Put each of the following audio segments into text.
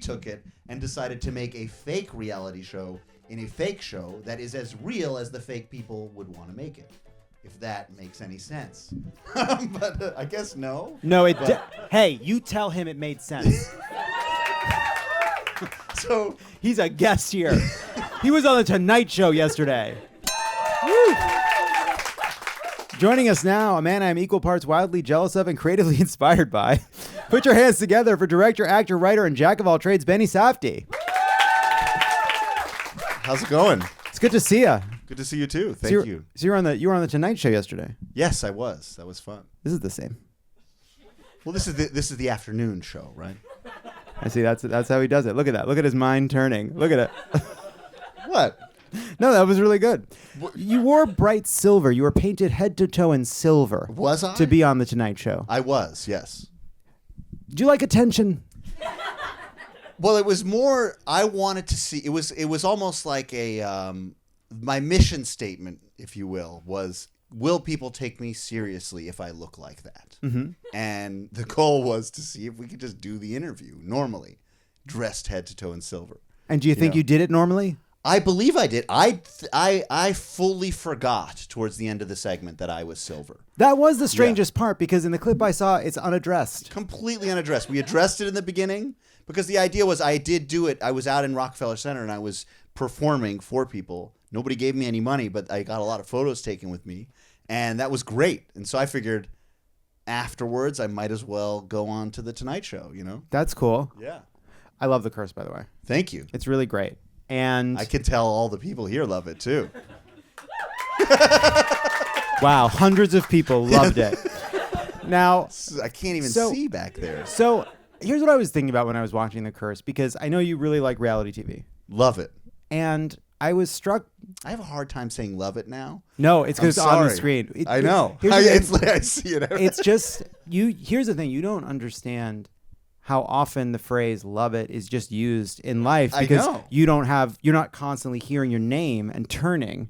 took it and decided to make a fake reality show in a fake show that is as real as the fake people would want to make it. If that makes any sense. But I guess no. No, hey, you tell him it made sense. So he's a guest here. He was on the Tonight Show yesterday. Woo. Joining us now, a man I am equal parts wildly jealous of and creatively inspired by. Put your hands together for director, actor, writer, and jack of all trades, Benny Safdie. How's it going? It's good to see you. Good to see you too. Thank you. So you were on the Tonight Show yesterday. Yes, I was. That was fun. This is the same. Well, this is the afternoon show, right? I see. That's how he does it. Look at that. Look at his mind turning. Look at it. What? No, that was really good. You wore bright silver. You were painted head to toe in silver. Was I? To be on the Tonight Show. I was, yes. Do you like attention? Well, it was more, I wanted to see, it was almost like a, my mission statement, if you will people take me seriously if I look like that? Mm-hmm. And the goal was to see if we could just do the interview normally, dressed head to toe in silver. And do you think you did it normally? I believe I did. I fully forgot towards the end of the segment that I was silver. That was the strangest part, because in the clip I saw, it's unaddressed. Completely unaddressed. We addressed it in the beginning because the idea was I did do it. I was out in Rockefeller Center and I was performing for people. Nobody gave me any money, but I got a lot of photos taken with me, and that was great. And so I figured afterwards I might as well go on to the Tonight Show, you know? That's cool. Yeah. I love the curse, by the way. Thank you. It's really great. And I can tell all the people here love it too. Wow, hundreds of people loved it. Now, I can't even see back there. So here's what I was thinking about when I was watching The Curse, because I know you really like reality TV. Love it. And I was struck. I have a hard time saying love it now. No, it's because it's on the screen. I know. I see it. It's just, here's the thing. You don't understand how often the phrase "love it" is just used in life, because you're not constantly hearing your name and turning.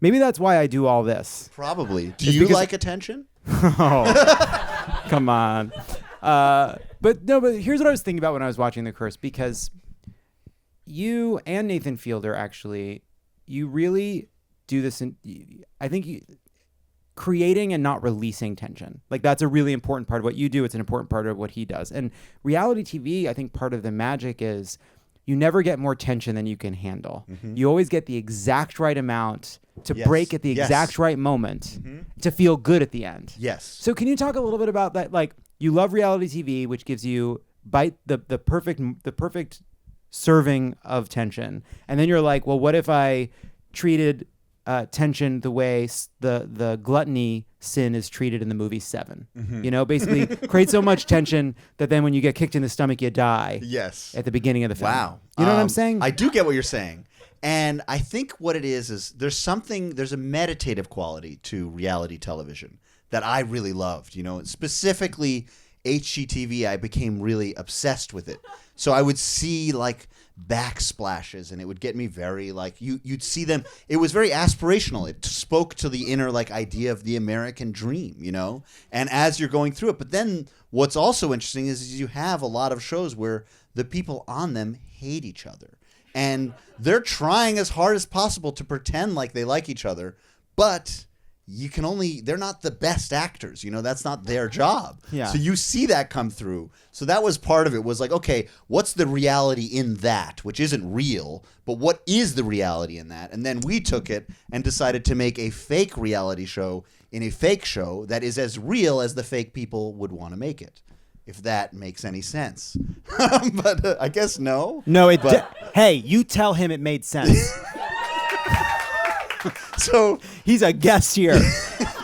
Maybe that's why I do all this. Probably. Do you like attention? Oh, come on. But here's what I was thinking about when I was watching The Curse, because you and Nathan Fielder, actually, you really do this. I think creating and not releasing tension. Like, that's a really important part of what you do. It's an important part of what he does. And reality TV, I think part of the magic is you never get more tension than you can handle. Mm-hmm. You always get the exact right amount to break at the exact right moment to feel good at the end. Yes. So can you talk a little bit about that? Like, you love reality TV, which gives you the perfect serving of tension. And then you're like, well, what if I treated tension the way the gluttony sin is treated in the movie Seven? Mm-hmm. You know, basically create so much tension that then when you get kicked in the stomach, you die. Yes. At the beginning of the film. Wow. You know what I'm saying? I do get what you're saying. And I think what it is there's a meditative quality to reality television that I really loved. You know, specifically HGTV, I became really obsessed with it. So I would see like backsplashes, and it would get me very like you'd see them. It was very aspirational. It spoke to the inner like idea of the American dream, you know. And as you're going through it, but then what's also interesting is you have a lot of shows where the people on them hate each other, and they're trying as hard as possible to pretend like they like each other, but they're not the best actors, you know, that's not their job. Yeah. So you see that come through. So that was part of it, was like, okay, what's the reality in that, which isn't real, but what is the reality in that? And then we took it and decided to make a fake reality show in a fake show that is as real as the fake people would want to make it. If that makes any sense. But I guess no. No, hey, you tell him it made sense. So he's a guest here.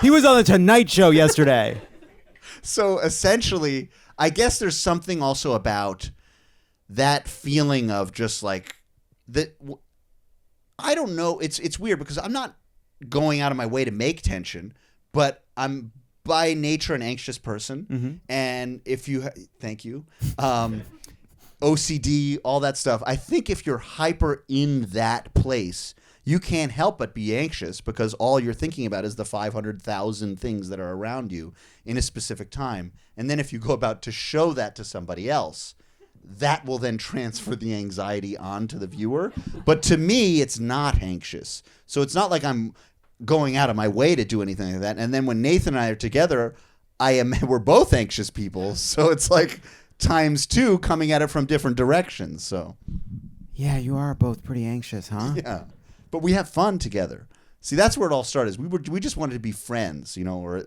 He was on the Tonight Show yesterday. So essentially, I guess there's something also about that feeling of just like that. I don't know. It's weird because I'm not going out of my way to make tension, but I'm by nature an anxious person. Mm-hmm. And if you, thank you, OCD, all that stuff. I think if you're hyper in that place, you can't help but be anxious because all you're thinking about is the 500,000 things that are around you in a specific time. And then if you go about to show that to somebody else, that will then transfer the anxiety onto the viewer. But to me, it's not anxious. So it's not like I'm going out of my way to do anything like that. And then when Nathan and I are together, we're both anxious people. So it's like times two coming at it from different directions. So yeah, you are both pretty anxious, huh? yeah, but we have fun together. See, that's where it all started. We just wanted to be friends, or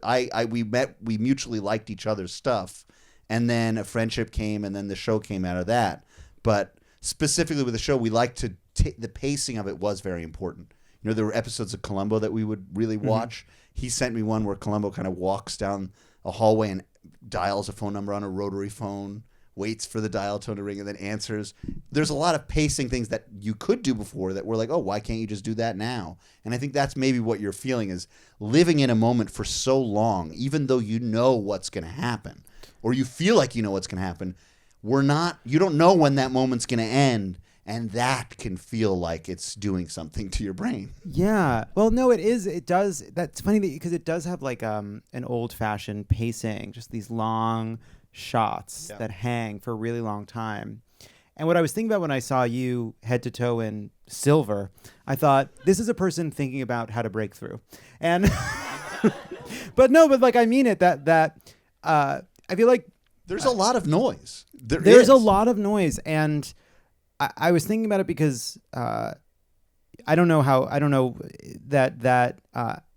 we mutually liked each other's stuff, and then a friendship came, and then the show came out of that. But specifically with the show, we liked to the pacing of it was very important. There were episodes of Columbo that we would really watch. He sent me one where Columbo kind of walks down a hallway and dials a phone number on a rotary phone, waits for the dial tone to ring, and then answers. There's a lot of pacing things that you could do before that we're like, oh, why can't you just do that now? And I think that's maybe what you're feeling is living in a moment for so long, even though you know what's going to happen, or you feel like you know what's going to happen. You don't know when that moment's going to end, and that can feel like it's doing something to your brain. Yeah. Well, no, it is. It does. That's funny because it does have like an old-fashioned pacing, just these long shots that hang for a really long time. And what I was thinking about when I saw you head to toe in silver, I thought, this is a person thinking about how to break through. And but like I mean it, that I feel like there's a lot of noise. There's a lot of noise, and I was thinking about it because I don't know that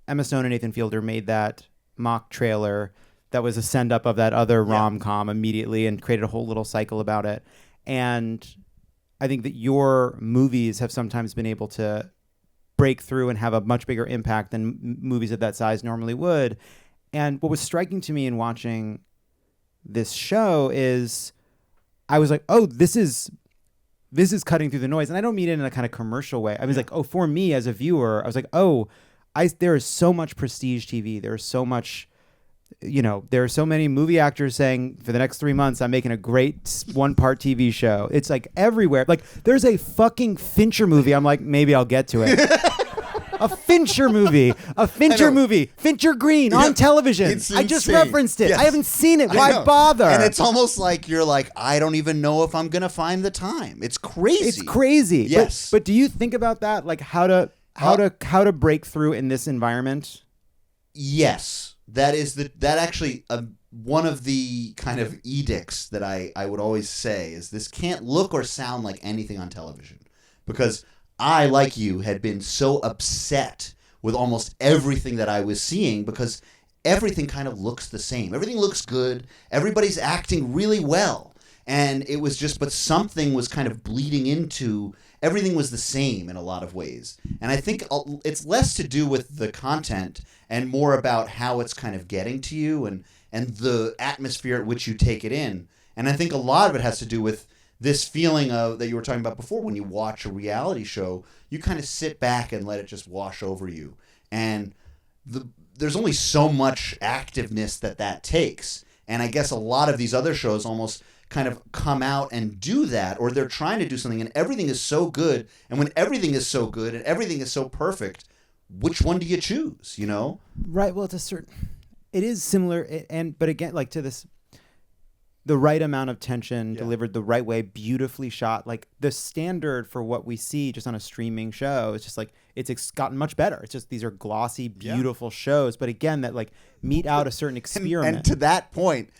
Emma Stone and Nathan Fielder made that mock trailer that was a send up of that other rom-com immediately and created a whole little cycle about it. And I think that your movies have sometimes been able to break through and have a much bigger impact than movies of that size normally would. And what was striking to me in watching this show is I was like, oh, this is cutting through the noise. And I don't mean it in a kind of commercial way. I was like, oh, for me as a viewer, I was like, oh, there is so much prestige TV. There is so much, there are so many movie actors saying for the next 3 months, I'm making a great one-part TV show. It's like everywhere. Like there's a fucking Fincher movie. I'm like, maybe I'll get to it. A Fincher movie. Fincher Green on television. I just referenced it. Yes. I haven't seen it. Why bother? And it's almost like you're like, I don't even know if I'm going to find the time. It's crazy. It's crazy. Yes. But do you think about that? Like how to break through in this environment? Yes. That is one of the kind of edicts that I would always say is this can't look or sound like anything on television, because I, like you, had been so upset with almost everything that I was seeing because everything kind of looks the same. Everything looks good. Everybody's acting really well. And it was just, but something was kind of bleeding into, everything was the same in a lot of ways. And I think it's less to do with the content and more about how it's kind of getting to you and the atmosphere at which you take it in. And I think a lot of it has to do with this feeling of that you were talking about before. When you watch a reality show, you kind of sit back and let it just wash over you. And there's only so much activeness that takes. And I guess a lot of these other shows almost kind of come out and do that, or they're trying to do something, and everything is so good. And when everything is so good and everything is so perfect, which one do you choose, Right. Well, it is similar. But again, like to this, the right amount of tension delivered the right way, beautifully shot. Like the standard for what we see just on a streaming show is just like, it's gotten much better. It's just, these are glossy, beautiful shows. But again, that like mete out a certain experiment. And to that point,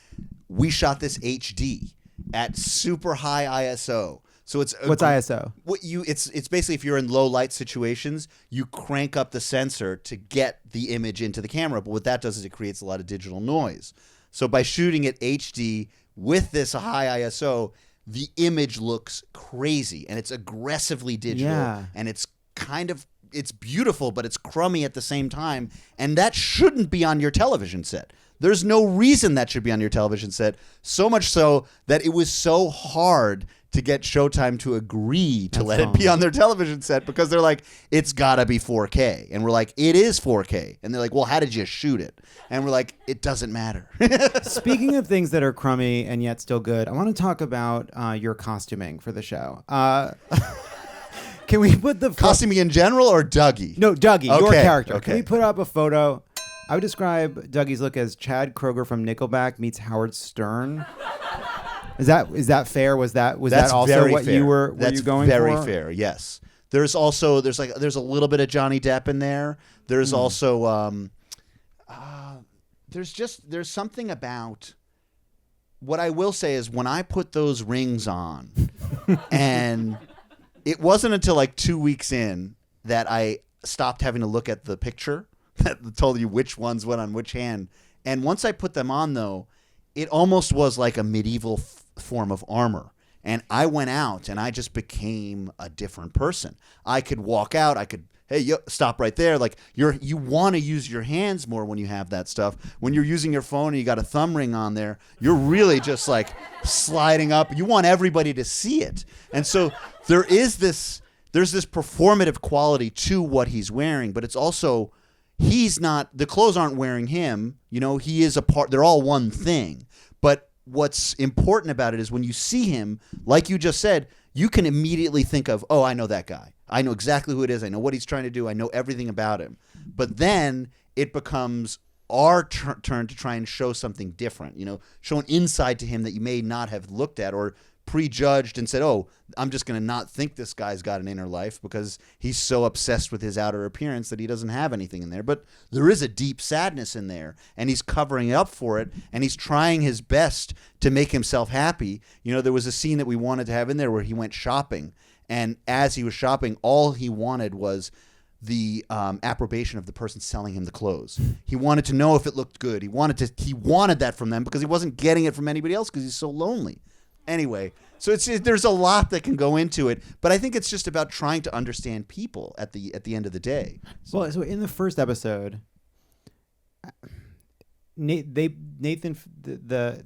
we shot this HD at super high ISO. So it's what's ISO? It's basically, if you're in low light situations, you crank up the sensor to get the image into the camera. But what that does is it creates a lot of digital noise. So by shooting at HD with this high ISO, the image looks crazy, and it's aggressively digital, and it's beautiful, but it's crummy at the same time. And that shouldn't be on your television set. There's no reason that should be on your television set. So much so that it was so hard to get Showtime to agree to let it be on their television set, because they're like, it's gotta be 4K. And we're like, it is 4K. And they're like, well, how did you shoot it? And we're like, it doesn't matter. Speaking of things that are crummy and yet still good, I want to talk about your costuming for the show. Can we put the costuming in general or Dougie? No, Dougie, your character. Okay. Can we put up a photo? I would describe Dougie's look as Chad Kroeger from Nickelback meets Howard Stern. Is that fair? Was that That's also very what fair. you were That's you going very for? fair. Yes. There's a little bit of Johnny Depp in there. There's also there's something about what I will say is when I put those rings on, and it wasn't until like 2 weeks in that I stopped having to look at the picture that told you which ones went on which hand. And once I put them on, though, it almost was like a medieval form of armor. And I went out and I just became a different person. I could walk out. I could, hey, stop right there. Like you want to use your hands more when you have that stuff. When you're using your phone and you got a thumb ring on there, you're really just like sliding up. You want everybody to see it. And so there's this performative quality to what he's wearing, but it's also, he's not, the clothes aren't wearing him. You know, he is a part, they're all one thing. But what's important about it is when you see him, like you just said, you can immediately think of, oh, I know that guy. I know exactly who it is. I know what he's trying to do. I know everything about him. But then it becomes our turn to try and show something different, you know, show an insight to him that you may not have looked at or prejudged and said, oh, I'm just going to not think this guy's got an inner life because he's so obsessed with his outer appearance that he doesn't have anything in there. But there is a deep sadness in there, and he's covering up for it, and he's trying his best to make himself happy. You know, there was a scene that we wanted to have in there where he went shopping, and as he was shopping, all he wanted was the approbation of the person selling him the clothes. He wanted to know if it looked good. He wanted that from them because he wasn't getting it from anybody else because he's so lonely. Anyway, so there's a lot that can go into it, but I think it's just about trying to understand people at the end of the day. Well, so in the first episode, the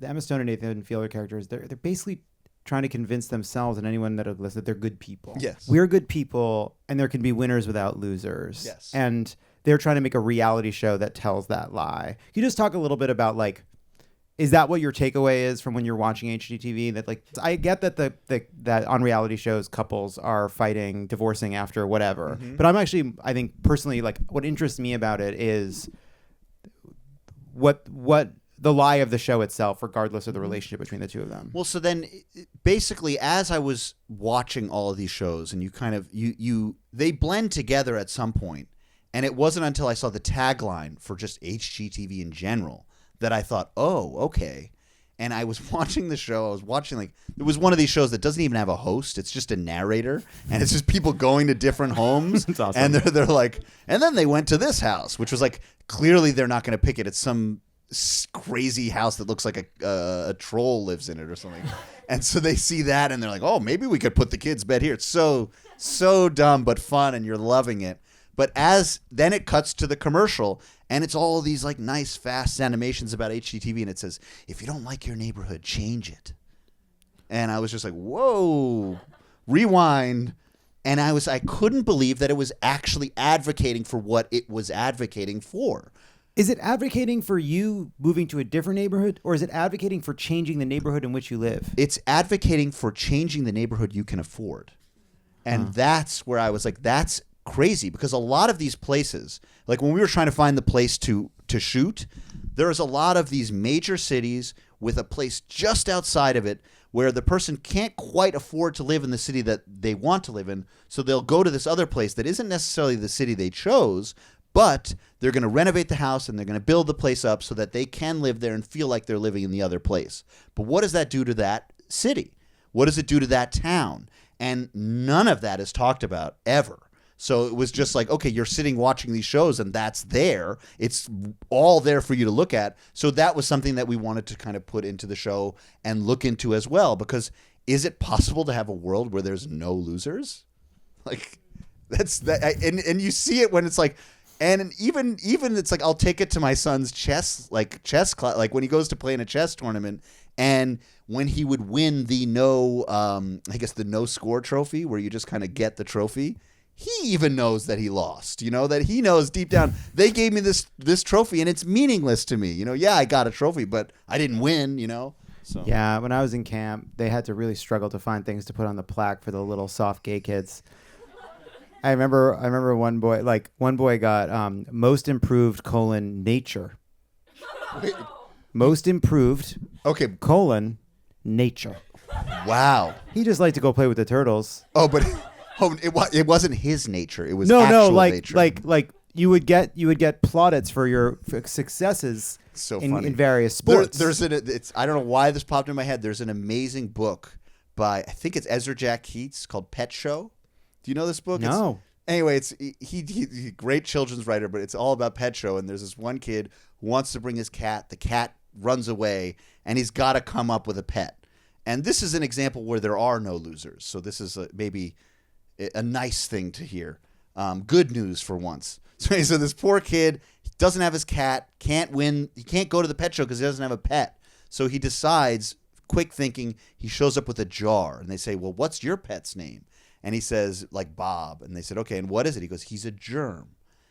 Emma Stone and Nathan Fielder characters, they're basically trying to convince themselves and anyone that have listened that they're good people. Yes, we're good people, and there can be winners without losers. Yes, and they're trying to make a reality show that tells that lie. Can you just talk a little bit about like, is that what your takeaway is from when you're watching HGTV? That like, I get that that on reality shows couples are fighting, divorcing after whatever. Mm-hmm. But I think personally, like what interests me about it is what the lie of the show itself, regardless of the relationship between the two of them. Well, so then basically, as I was watching all of these shows, and you kind of they blend together at some point, and it wasn't until I saw the tagline for just HGTV in general that I thought, oh, okay. And I was watching the show. I was watching, like, it was one of these shows that doesn't even have a host. It's just a narrator. And it's just people going to different homes. That's awesome. And they're like, and then they went to this house, which was like, clearly they're not going to pick it. It's some crazy house that looks like a troll lives in it or something. And so they see that and they're like, oh, maybe we could put the kids' bed here. It's so dumb but fun, and you're loving it. But then it cuts to the commercial, and it's all these like nice fast animations about HGTV, and it says, if you don't like your neighborhood, change it. And I was just like, whoa, rewind. And I couldn't believe that it was actually advocating for what it was advocating for. Is it advocating for you moving to a different neighborhood, or is it advocating for changing the neighborhood in which you live? It's advocating for changing the neighborhood you can afford. And that's where I was like, that's crazy, because a lot of these places, like when we were trying to find the place to shoot, there's a lot of these major cities with a place just outside of it where the person can't quite afford to live in the city that they want to live in, so they'll go to this other place that isn't necessarily the city they chose, but they're going to renovate the house and they're going to build the place up so that they can live there and feel like they're living in the other place. But what does that do to that city? What does it do to that town? And none of that is talked about ever. So it was just like, okay, you're sitting watching these shows and that's there. It's all there for you to look at. So that was something that we wanted to kind of put into the show and look into as well, because is it possible to have a world where there's no losers? Like that's that, and you see it when it's like, and even it's like, I'll take it to my son's chess class, like when he goes to play in a chess tournament, and when he would win the the no score trophy, where you just kind of get the trophy. He even knows that he lost, you know, that he knows deep down, they gave me this trophy and it's meaningless to me. You know, yeah, I got a trophy, but I didn't win, you know. So. Yeah, when I was in camp, they had to really struggle to find things to put on the plaque for the little soft gay kids. I remember one boy got most improved : nature. Wait. Most improved : nature. Wow. He just liked to go play with the turtles. Oh, but it wasn't his nature. It was No, actual like nature. like you would get plaudits for your successes So in, funny. in various sports. I don't know why this popped in my head. There's an amazing book by, I think it's Ezra Jack Keats, called Pet Show. Do you know this book? No. Anyway, it's he's a great children's writer, but it's all about Pet Show. And there's this one kid who wants to bring his cat. The cat runs away, and he's got to come up with a pet. And this is an example where there are no losers. So this is maybe a nice thing to hear. Good news for once. So this poor kid doesn't have his cat, can't win. He can't go to the pet show because he doesn't have a pet. So he decides, quick thinking, he shows up with a jar. And they say, well, what's your pet's name? And he says, like, Bob. And they said, okay, and what is it? He goes, he's a germ.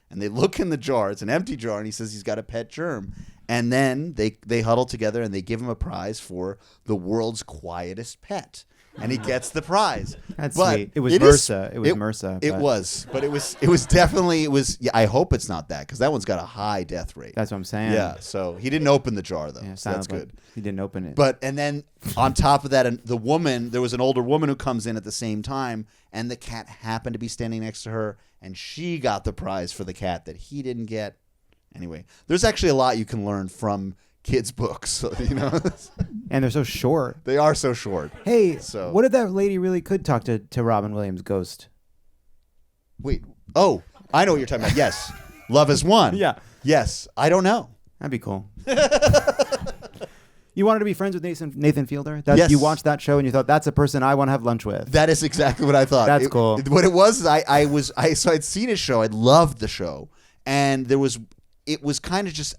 And they look in the jar. It's an empty jar. And he says he's got a pet germ. And then they huddle together and they give him a prize for the world's quietest pet. And he gets the prize. That's sweet. It was MRSA. It was MRSA. It was. But it was definitely, yeah, I hope it's not that, because that one's got a high death rate. That's what I'm saying. Yeah, so he didn't open the jar, though. Yeah, so that's good. He didn't open it. And then on top of that, there was an older woman who comes in at the same time, and the cat happened to be standing next to her, and she got the prize for the cat that he didn't get. Anyway, there's actually a lot you can learn from kids' books, you know. And they're so short. They are so short. Hey, so what if that lady really could talk to Robin Williams' ghost? Wait. Oh, I know what you're talking about. Yes. Love is one. Yeah. Yes. I don't know. That'd be cool. You wanted to be friends with Nathan Fielder? Yes. You watched that show and you thought, that's a person I want to have lunch with. That is exactly what I thought. That's cool. What it was is so I'd seen his show. I loved the show. And it was kind of just,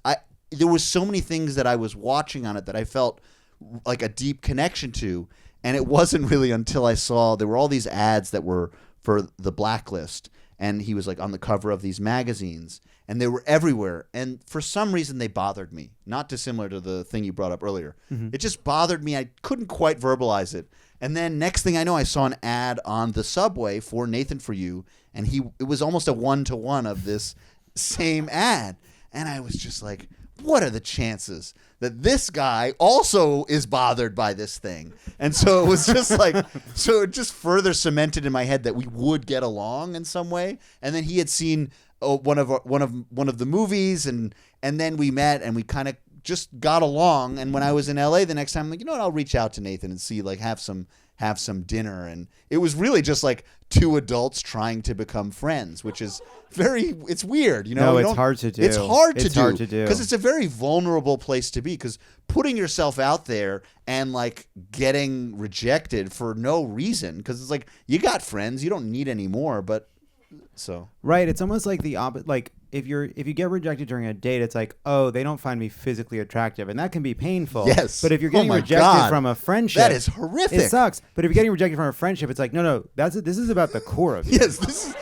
there was so many things that I was watching on it that I felt like a deep connection to. And it wasn't really until I saw there were all these ads that were for the Blacklist. And he was like on the cover of these magazines. And they were everywhere. And for some reason, they bothered me. Not dissimilar to the thing you brought up earlier. Mm-hmm. It just bothered me. I couldn't quite verbalize it. And then next thing I know, I saw an ad on the subway for Nathan For You. And it was almost a one-to-one of this same ad. And I was just like, what are the chances that this guy also is bothered by this thing? And so it was just like, so it just further cemented in my head that we would get along in some way. And then he had seen one of the movies, and then we met and we kind of just got along. And when I was in LA the next time, I'm like, you know what, I'll reach out to Nathan and see, like, have some dinner. And it was really just like two adults trying to become friends, which is it's weird, you know. No, it's hard to do. It's hard to do because it's a very vulnerable place to be, because putting yourself out there and like getting rejected for no reason, because it's like, you got friends, you don't need any more. But so right, it's almost like the opposite. Like if you get rejected during a date, it's like, oh, they don't find me physically attractive, and that can be painful. Yes. But if you're getting rejected from a friendship, that is horrific. It sucks. But if you're getting rejected from a friendship, it's like, no, this is about the core of you. Yes,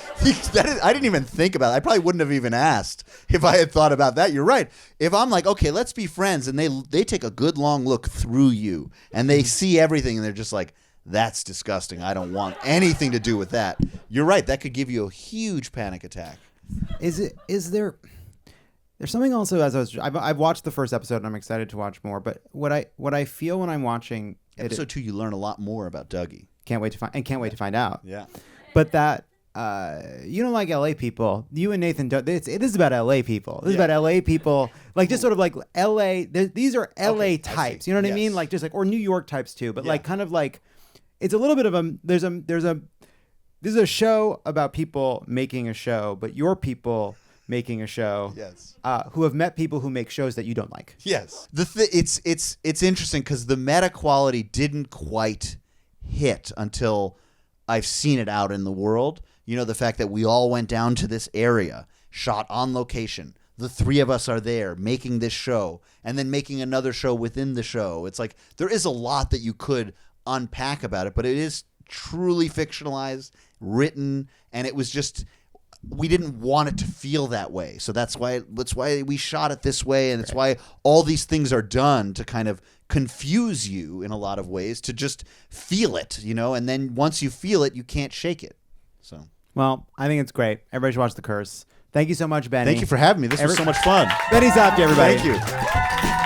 I didn't even think about it. I probably wouldn't have even asked if I had thought about that. You're right. If I'm like, okay, let's be friends, and they take a good long look through you, and they see everything, and they're just like, that's disgusting. I don't want anything to do with that. You're right. That could give you a huge panic attack. Is there? There's something also, I've watched the first episode and I'm excited to watch more. But what I feel when I'm watching episode 2, you learn a lot more about Dougie. Can't wait to find out. Yeah. But that you don't like LA people. You and Nathan don't. This is about LA people. This is about LA people. Like just sort of like LA. These are LA types. You know what I mean? Like just like, or New York types too. But like kind of like, it's a little bit of this is a show about people making a show, but your people making a show. Yes. Who have met people who make shows that you don't like. Yes. It's interesting because the meta quality didn't quite hit until I've seen it out in the world. You know, the fact that we all went down to this area, shot on location. The three of us are there making this show and then making another show within the show. It's like there is a lot that you could unpack about it, but it is truly fictionalized, written, and it was just, we didn't want it to feel that way. So that's why we shot it this way, and it's why all these things are done to kind of confuse you in a lot of ways, to just feel it, you know, and then once you feel it, you can't shake it. So, well, I think it's great. Everybody should watch The Curse. Thank you so much, Benny. Thank you for having me. This was so much fun. Benny Safdie, everybody. Thank you.